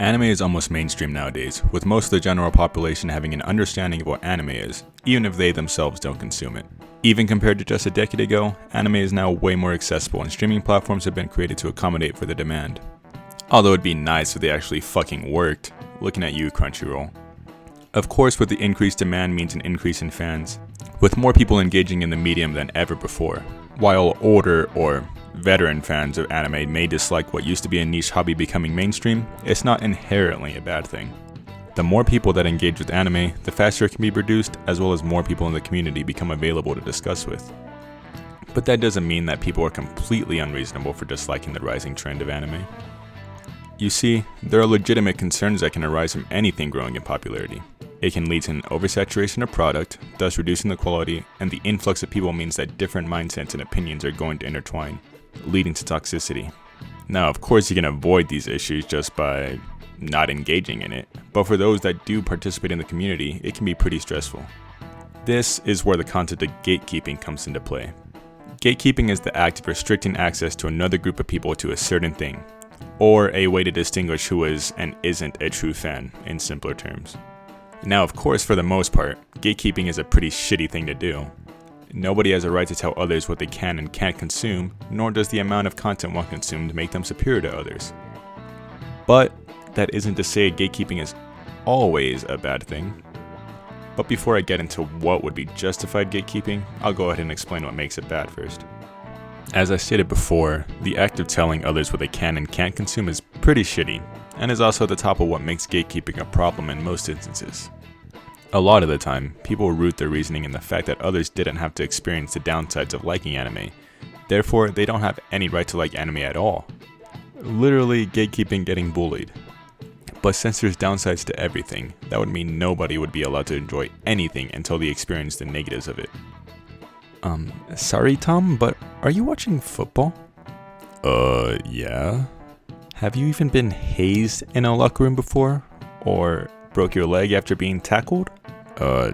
Anime is almost mainstream nowadays, with most of the general population having an understanding of what anime is, even if they themselves don't consume it. Even compared to just a decade ago, anime is now way more accessible and streaming platforms have been created to accommodate for the demand. Although it'd be nice if they actually fucking worked. Looking at you, Crunchyroll. Of course, with the increased demand means an increase in fans, with more people engaging in the medium than ever before. While older or veteran fans of anime may dislike what used to be a niche hobby becoming mainstream, it's not inherently a bad thing. The more people that engage with anime, the faster it can be produced, as well as more people in the community become available to discuss with. But that doesn't mean that people are completely unreasonable for disliking the rising trend of anime. You see, there are legitimate concerns that can arise from anything growing in popularity. It can lead to an oversaturation of product, thus reducing the quality, and the influx of people means that different mindsets and opinions are going to intertwine, leading to toxicity. Now, of course, you can avoid these issues just by not engaging in it, but for those that do participate in the community, it can be pretty stressful. This is where the concept of gatekeeping comes into play. Gatekeeping is the act of restricting access to another group of people to a certain thing, or a way to distinguish who is and isn't a true fan, in simpler terms. Now, of course, for the most part, gatekeeping is a pretty shitty thing to do. Nobody has a right to tell others what they can and can't consume, nor does the amount of content one consumed make them superior to others. But that isn't to say gatekeeping is always a bad thing. But before I get into what would be justified gatekeeping, I'll go ahead and explain what makes it bad first. As I stated before, the act of telling others what they can and can't consume is pretty shitty, and is also at the top of what makes gatekeeping a problem in most instances. A lot of the time, people root their reasoning in the fact that others didn't have to experience the downsides of liking anime, therefore they don't have any right to like anime at all. Literally gatekeeping getting bullied. But since there's downsides to everything, that would mean nobody would be allowed to enjoy anything until they experience the negatives of it. Sorry Tom, but are you watching football? Yeah. Have you even been hazed in a locker room before? Or broke your leg after being tackled?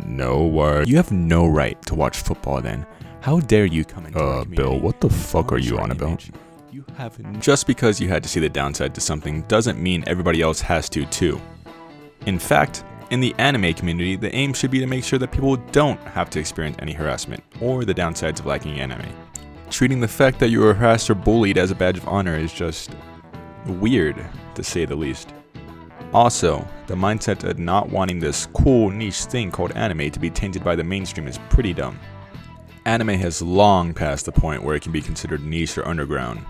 No, why? You have no right to watch football then. How dare you come into our community? Bill, what the fuck are you on about? You have Just because you had to see the downside to something doesn't mean everybody else has to too. In fact, in the anime community, the aim should be to make sure that people don't have to experience any harassment or the downsides of liking anime. Treating the fact that you were harassed or bullied as a badge of honor is just weird, to say the least. Also, the mindset of not wanting this cool niche thing called anime to be tainted by the mainstream is pretty dumb. Anime has long passed the point where it can be considered niche or underground,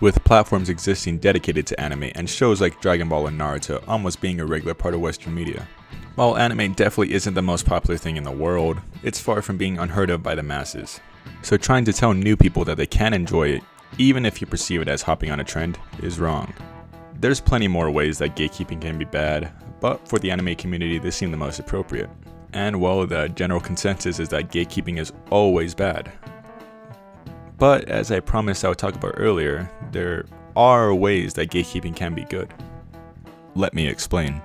with platforms existing dedicated to anime and shows like Dragon Ball and Naruto almost being a regular part of Western media. While anime definitely isn't the most popular thing in the world, it's far from being unheard of by the masses. So trying to tell new people that they can enjoy it, even if you perceive it as hopping on a trend, is wrong. There's plenty more ways that gatekeeping can be bad, but for the anime community they seem the most appropriate. And well, the general consensus is that gatekeeping is always bad. But as I promised I would talk about earlier, there are ways that gatekeeping can be good. Let me explain.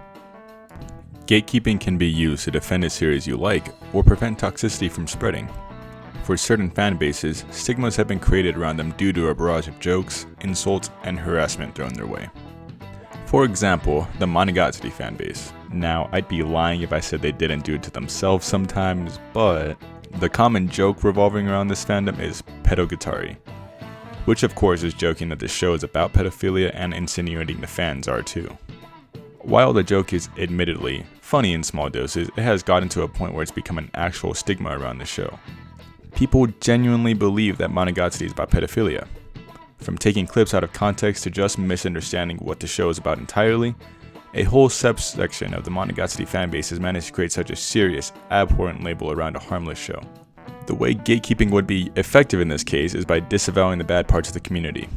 Gatekeeping can be used to defend a series you like or prevent toxicity from spreading. For certain fan bases, stigmas have been created around them due to a barrage of jokes, insults, and harassment thrown their way. For example, the Monogatari fanbase. Now, I'd be lying if I said they didn't do it to themselves sometimes, but the common joke revolving around this fandom is pedogatari, which of course is joking that the show is about pedophilia and insinuating the fans are too. While the joke is admittedly funny in small doses, it has gotten to a point where it's become an actual stigma around the show. People genuinely believe that Monogatari is about pedophilia. From taking clips out of context to just misunderstanding what the show is about entirely, a whole subsection of the Monogatari fanbase has managed to create such a serious, abhorrent label around a harmless show. The way gatekeeping would be effective in this case is by disavowing the bad parts of the community.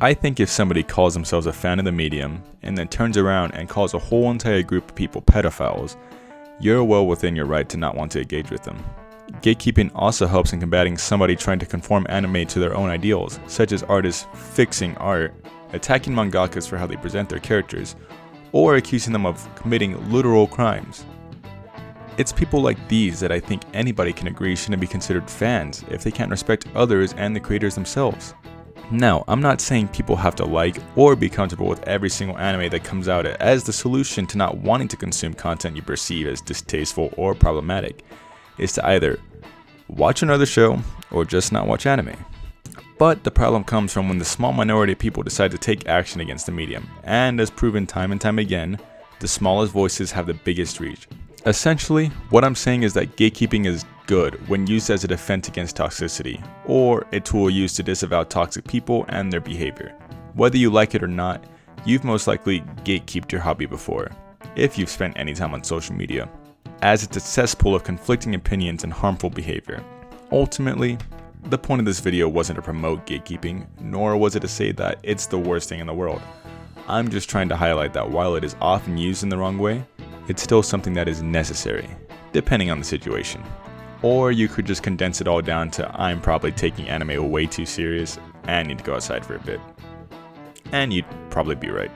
I think if somebody calls themselves a fan of the medium, and then turns around and calls a whole entire group of people pedophiles, you're well within your right to not want to engage with them. Gatekeeping also helps in combating somebody trying to conform anime to their own ideals, such as artists fixing art, attacking mangakas for how they present their characters, or accusing them of committing literal crimes. It's people like these that I think anybody can agree shouldn't be considered fans if they can't respect others and the creators themselves. Now, I'm not saying people have to like or be comfortable with every single anime that comes out as the solution to not wanting to consume content you perceive as distasteful or problematic is to either watch another show or just not watch anime. But the problem comes from when the small minority of people decide to take action against the medium, and as proven time and time again, the smallest voices have the biggest reach. Essentially, what I'm saying is that gatekeeping is good when used as a defense against toxicity, or a tool used to disavow toxic people and their behavior. Whether you like it or not, you've most likely gatekeeped your hobby before, if you've spent any time on social media, as it's a cesspool of conflicting opinions and harmful behavior. Ultimately, the point of this video wasn't to promote gatekeeping, nor was it to say that it's the worst thing in the world. I'm just trying to highlight that while it is often used in the wrong way, it's still something that is necessary, depending on the situation. Or you could just condense it all down to I'm probably taking anime way too serious and need to go outside for a bit. And you'd probably be right.